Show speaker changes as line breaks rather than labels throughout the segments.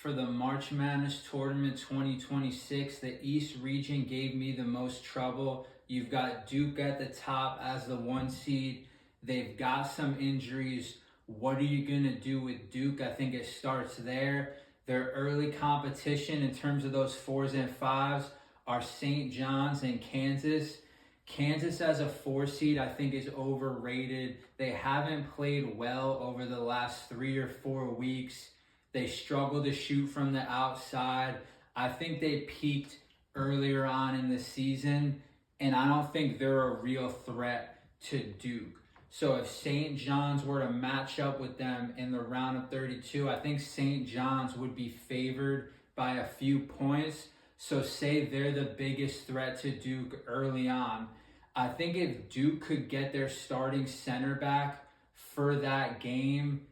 for the March Madness Tournament 2026, the East region gave me the most trouble. You've got Duke at the top as the 1 seed. They've got some injuries. What are you going to do with Duke? I think it starts there. Their early competition in terms of those 4s and 5s are St. John's and Kansas. Kansas as a 4 seed, I think, is overrated. They haven't played well over the last 3 or 4 weeks. They struggle to shoot from the outside. I think they peaked earlier on in the season, and I don't think they're a real threat to Duke. So if St. John's were to match up with them in the round of 32, I think St. John's would be favored by a few points. So say they're the biggest threat to Duke early on. I think if Duke could get their starting center back for that game,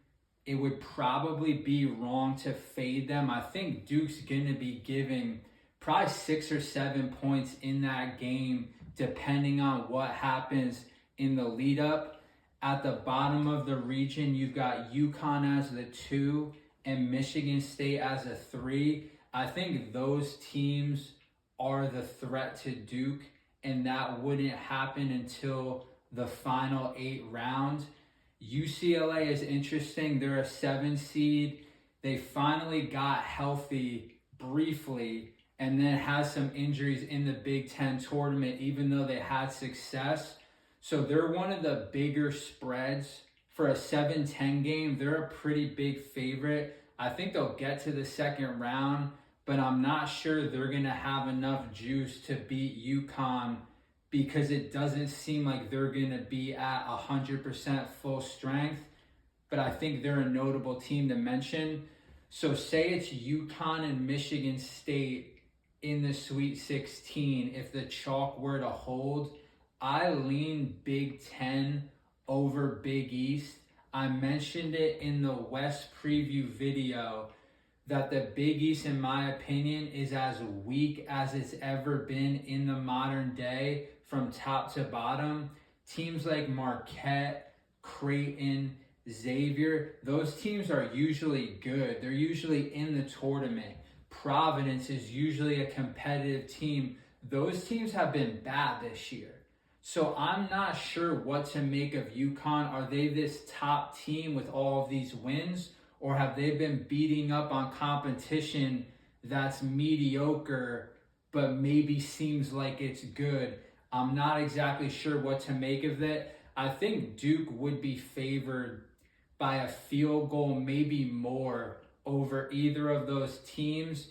it would probably be wrong to fade them. I think Duke's going to be giving probably 6 or 7 points in that game, depending on what happens in the lead up. At the bottom of the region, you've got UConn as the 2 and Michigan State as a 3. I think those teams are the threat to Duke, and that wouldn't happen until the final 8 rounds. UCLA is interesting. They're a 7 seed. They finally got healthy briefly and then had some injuries in the Big Ten tournament, even though they had success. So they're one of the bigger spreads for a 7-10 game. They're a pretty big favorite. I think they'll get to the second round, but I'm not sure they're going to have enough juice to beat UConn because it doesn't seem like they're going to be at 100% full strength. But I think they're a notable team to mention. So say it's UConn and Michigan State in the Sweet 16. If the chalk were to hold, I lean Big Ten over Big East. I mentioned it in the West preview video that the Big East, in my opinion, is as weak as it's ever been in the modern day from top to bottom. Teams like Marquette, Creighton, Xavier, those teams are usually good. They're usually in the tournament. Providence is usually a competitive team. Those teams have been bad this year. So I'm not sure what to make of UConn. Are they this top team with all of these wins? Or have they been beating up on competition that's mediocre, but maybe seems like it's good? I'm not exactly sure what to make of it. I think Duke would be favored by a field goal, maybe more, over either of those teams.